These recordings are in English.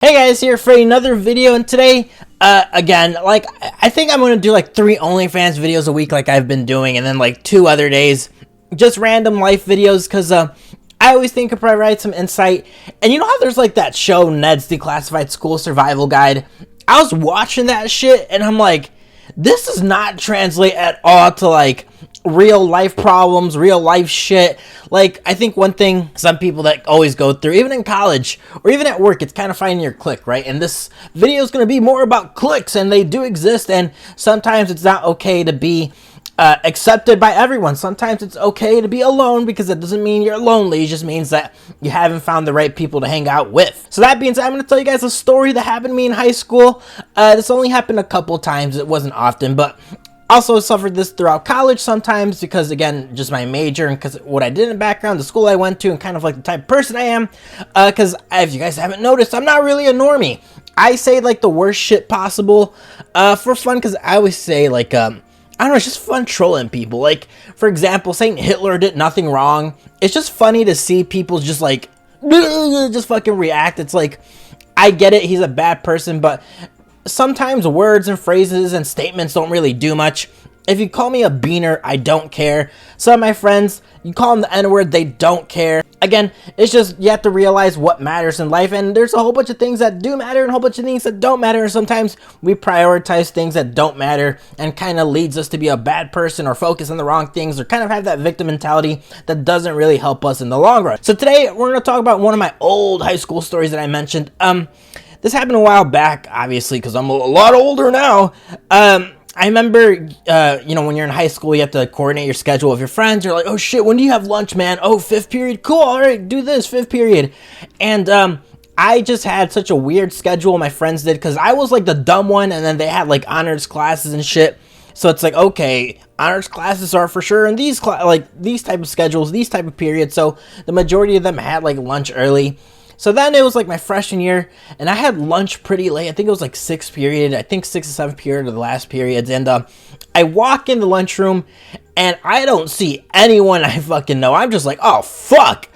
Hey guys, here for another video, and today, again, I think I'm gonna do like 3 OnlyFans videos a week like I've been doing, and then like 2 other days, just random life videos, because, I always think I provide some insight. And you know how there's like that show, Ned's Declassified School Survival Guide? I was watching that shit, and I'm like, this does not translate at all to like real life problems, real life shit. Like, I think one thing some people that always go through, even in college or even at work, it's kind of finding your clique, right? And this video is going to be more about cliques, and they do exist, and sometimes it's not okay to be accepted by everyone. Sometimes it's okay to be alone, because that doesn't mean you're lonely. It just means that you haven't found the right people to hang out with. So that being said, I'm going to tell you guys a story that happened to me in high school. This only happened a couple times. It wasn't often, but also suffered this throughout college sometimes, because again, just my major and because what I did in the background, the school I went to, and kind of like the type of person I am. Because if you guys haven't noticed, I'm not really a normie. I say like the worst shit possible for fun, because I always say like, I don't know, it's just fun trolling people. Like, for example, saying Hitler did nothing wrong. It's just funny to see people just like, just fucking react. It's like, I get it, he's a bad person, but sometimes words and phrases and statements don't really do much. If you call me a beaner, I don't care. Some of my friends, you call them the N-word, they don't care. Again, it's just, you have to realize what matters in life, and there's a whole bunch of things that do matter and a whole bunch of things that don't matter, and sometimes we prioritize things that don't matter, and kind of leads us to be a bad person or focus on the wrong things, or kind of have that victim mentality that doesn't really help us in the long run. So today, we're going to talk about one of my old high school stories that I mentioned. This happened a while back, obviously, because I'm a lot older now. I remember, you know, when you're in high school, you have to coordinate your schedule with your friends. You're like, oh shit, when do you have lunch, man? Oh, 5th period? Cool, all right, do this, 5th period. And I just had such a weird schedule, my friends did, because I was like the dumb one, and then they had like honors classes and shit. So it's like, okay, honors classes are for sure in these these type of schedules, these type of periods. So the majority of them had like lunch early. So then it was like my freshman year, and I had lunch pretty late. I think it was like 6th period. I think 6th and 7th period are the last periods. And I walk in the lunchroom, and I don't see anyone I fucking know. I'm just like, oh, fuck.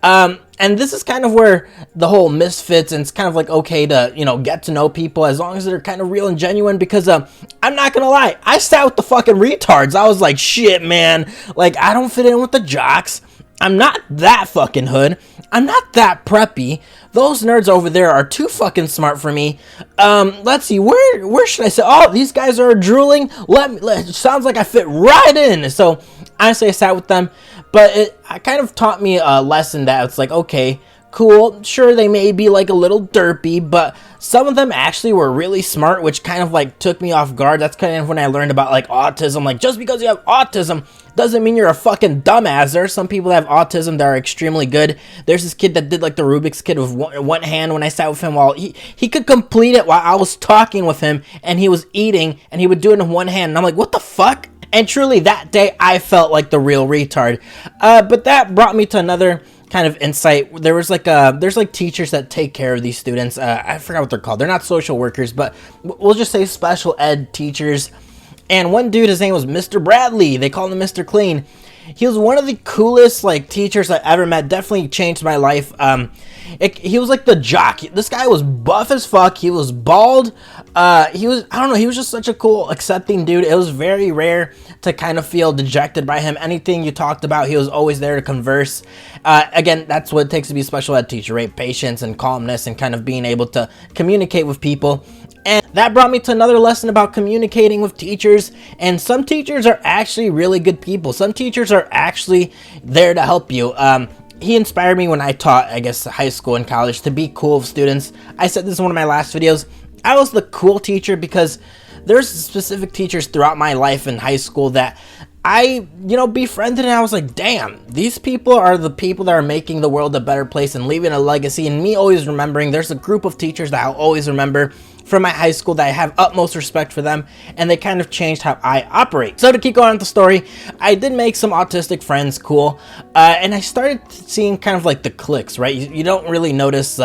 And this is kind of where the whole misfits, and it's kind of like okay to, you know, get to know people as long as they're kind of real and genuine, because I'm not gonna lie, I sat with the fucking retards. I was like, shit, man. Like, I don't fit in with the jocks. I'm not that fucking hood. I'm not that preppy. Those nerds over there are too fucking smart for me. Let's see, where should I say? Oh, these guys are drooling. Sounds like I fit right in. So honestly, I sat with them, but it kind of taught me a lesson that it's like, okay, cool, sure, they may be like a little derpy, but some of them actually were really smart, which kind of like took me off guard. That's kind of when I learned about like autism. Like, just because you have autism doesn't mean you're a fucking dumbass. There are some people that have autism that are extremely good. There's this kid that did like the Rubik's Kid with one hand. When I sat with him, while he could complete it while I was talking with him, and he was eating, and he would do it in one hand, and I'm like, what the fuck? And truly, that day I felt like the real retard. But that brought me to another kind of insight. There was like there's like teachers that take care of these students. I forgot what they're called. They're not social workers, but we'll just say special ed teachers. And one dude, his name was Mr. Bradley. They called him Mr. Clean. He was one of the coolest like teachers I ever met. Definitely changed my life. He was like the jock. This guy was buff as fuck. He was bald. He was, I don't know, he was just such a cool, accepting dude. It was very rare to kind of feel dejected by him. Anything you talked about, he was always there to converse. Again, that's what it takes to be a special ed teacher, right? Patience and calmness, and kind of being able to communicate with people. And that brought me to another lesson about communicating with teachers. And some teachers are actually really good people. Some teachers are actually there to help you. He inspired me when I taught, I guess, high school and college, to be cool with students. I said this in one of my last videos. I was the cool teacher because there's specific teachers throughout my life in high school that I, you know, befriended, and I was like, damn, these people are the people that are making the world a better place and leaving a legacy. And me always remembering, there's a group of teachers that I'll always remember. from my high school that I have utmost respect for them, and they kind of changed how I operate. So to keep going with the story, I did make some autistic friends, cool, and I started seeing kind of like the cliques, right? You don't really notice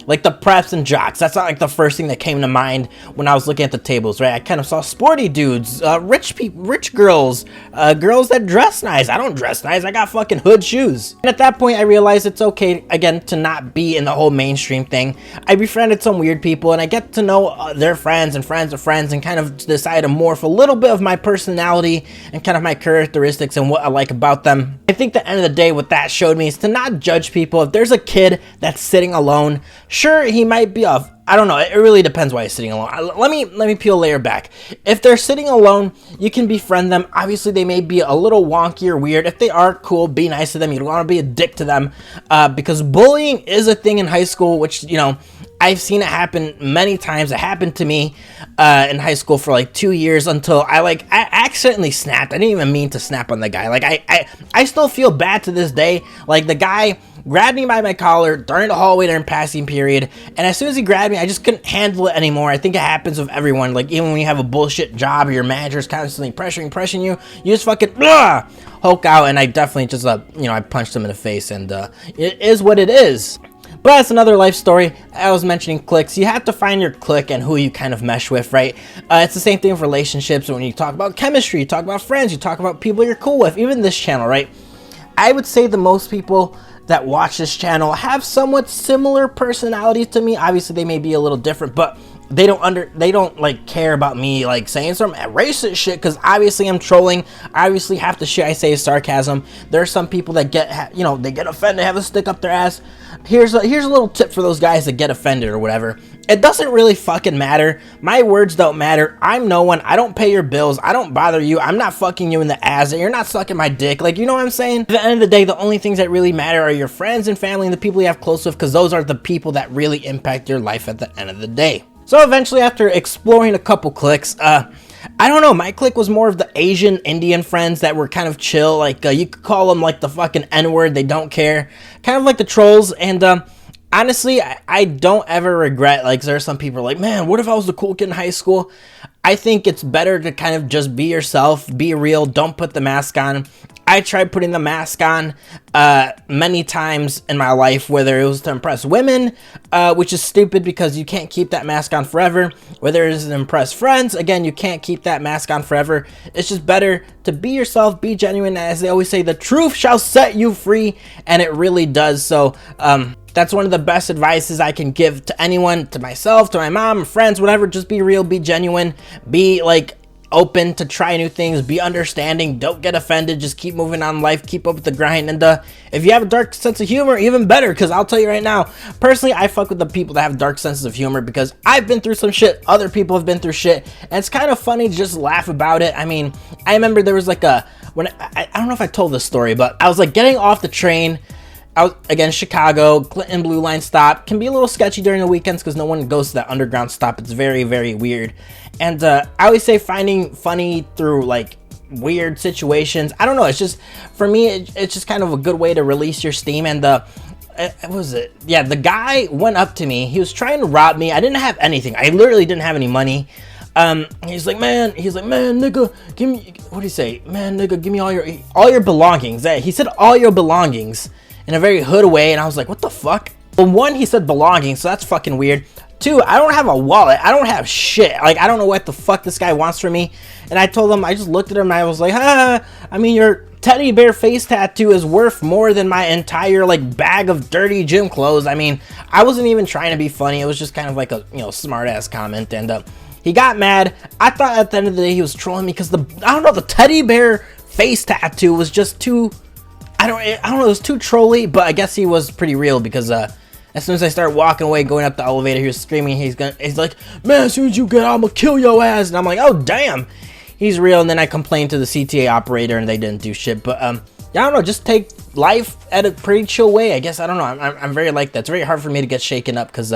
like the preps and jocks. That's not like the first thing that came to mind when I was looking at the tables, right? I kind of saw sporty dudes, rich girls, girls that dress nice. I don't dress nice. I got fucking hood shoes. And at that point, I realized it's okay, again, to not be in the whole mainstream thing. I befriended some weird people, and I get to know their friends and friends of friends, and kind of decide to morph a little bit of my personality and kind of my characteristics and what I like about them. I think the end of the day, what that showed me is to not judge people. If there's a kid that's sitting alone, sure, he might be off. I don't know. It really depends why he's sitting alone. Let me peel a layer back. If they're sitting alone, you can befriend them. Obviously, they may be a little wonky or weird. If they are, cool, be nice to them. You don't want to be a dick to them, because bullying is a thing in high school, which, you know, I've seen it happen many times. It happened to me in high school for like 2 years until I accidentally snapped. I didn't even mean to snap on the guy. Like I still feel bad to this day. Like the guy grabbed me by my collar during the hallway during passing period, and as soon as he grabbed me, I just couldn't handle it anymore. I think it happens with everyone. Like even when you have a bullshit job or your manager's constantly pressuring you, you just fucking hulk out. And I definitely just you know, I punched him in the face, and it is what it is. But that's another life story. I was mentioning cliques. You have to find your clique and who you kind of mesh with, right? It's the same thing with relationships. When you talk about chemistry, you talk about friends, you talk about people you're cool with. Even this channel, right? I would say the most people that watch this channel have somewhat similar personalities to me. Obviously, they may be a little different, but they don't like care about me like saying some racist shit, because obviously I'm trolling. Obviously half the shit I say is sarcasm. There are some people that get, you know, they get offended, have a stick up their ass. Here's a little tip for those guys that get offended or whatever. It doesn't really fucking matter. My words don't matter. I'm no one. I don't pay your bills. I don't bother you. I'm not fucking you in the ass. You're not sucking my dick. Like, you know what I'm saying? At the end of the day, the only things that really matter are your friends and family and the people you have close with, because those are the people that really impact your life at the end of the day. So eventually, after exploring a couple cliques, I don't know, my clique was more of the Asian Indian friends that were kind of chill. Like, you could call them like the fucking N-word. They don't care. Kind of like the trolls. And honestly, I don't ever regret, like, there are some people like, man, what if I was the cool kid in high school? I think it's better to kind of just be yourself, be real, don't put the mask on. I tried putting the mask on many times in my life, whether it was to impress women, which is stupid because you can't keep that mask on forever. Whether it is to impress friends, again, you can't keep that mask on forever. It's just better to be yourself, be genuine. As they always say, the truth shall set you free, and it really does. So, that's one of the best advices I can give to anyone, to myself, to my mom, friends, whatever. Just be real, be genuine, be like open to try new things, be understanding, don't get offended, just keep moving on in life, keep up with the grind. And if you have a dark sense of humor, even better, because I'll tell you right now, personally, I fuck with the people that have dark senses of humor, because I've been through some shit, other people have been through shit, and it's kind of funny to just laugh about it. I mean, I remember there was like I don't know if I told this story, but I was like getting off the train. Again, Chicago, Clinton Blue Line stop can be a little sketchy during the weekends because no one goes to that underground stop. It's very, very weird. And I always say finding funny through like weird situations. I don't know. It's just, for me, it's just kind of a good way to release your steam. And what was it? Yeah, the guy went up to me. He was trying to rob me. I didn't have anything. I literally didn't have any money. He's like, man, nigga, give me, what do you say? Man, nigga, give me all your belongings. He said all your belongings in a very hood way, and I was like, what the fuck? Well, one, he said belongings, so that's fucking weird. Two, I don't have a wallet. I don't have shit. Like, I don't know what the fuck this guy wants from me. And I told him, I just looked at him, and I was like, I mean, your teddy bear face tattoo is worth more than my entire, like, bag of dirty gym clothes. I mean, I wasn't even trying to be funny. It was just kind of like a, you know, smart-ass comment, and he got mad. I thought at the end of the day he was trolling me because I don't know, the teddy bear face tattoo was just too, I don't know, it was too trolly, but I guess he was pretty real because as soon as I started walking away, going up the elevator, he was screaming. He's like, man, as soon as you get out, I'm gonna kill your ass. And I'm like, oh damn, he's real. And then I complained to the CTA operator, and they didn't do shit. But yeah, I don't know, just take life at a pretty chill way, I guess. I don't know. I'm very like that. It's very hard for me to get shaken up because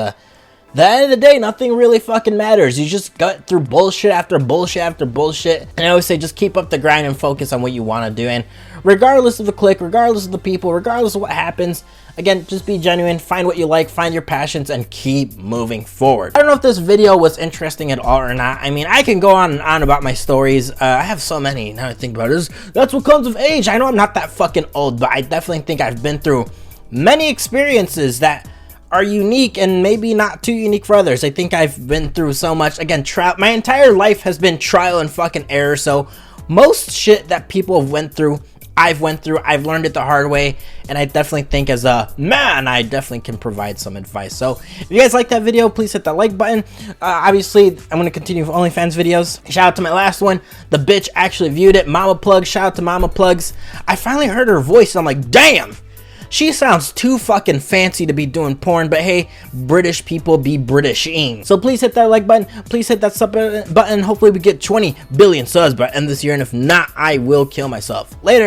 the end of the day, nothing really fucking matters. You just get through bullshit after bullshit after bullshit. And I always say, just keep up the grind and focus on what you want to do. And regardless of the clique, regardless of the people, regardless of what happens, again, just be genuine, find what you like, find your passions, and keep moving forward. I don't know if this video was interesting at all or not. I mean, I can go on and on about my stories. I have so many, now I think about it. That's what comes of age. I know I'm not that fucking old, but I definitely think I've been through many experiences that are unique and maybe not too unique for others. I think I've been through so much. Again, my entire life has been trial and fucking error, so most shit that people have went through, I've learned it the hard way, and I definitely think as a man, I definitely can provide some advice. So if you guys like that video, please hit that like button. Obviously, I'm going to continue with OnlyFans videos. Shout out to my last one. The bitch actually viewed it. Mama Plugs, shout out to Mama Plugs. I finally heard her voice, and I'm like, damn! She sounds too fucking fancy to be doing porn, but hey, British people be Britishing. So please hit that like button, please hit that sub button. Hopefully we get 20 billion subs by the end of this year, and if not, I will kill myself. Later.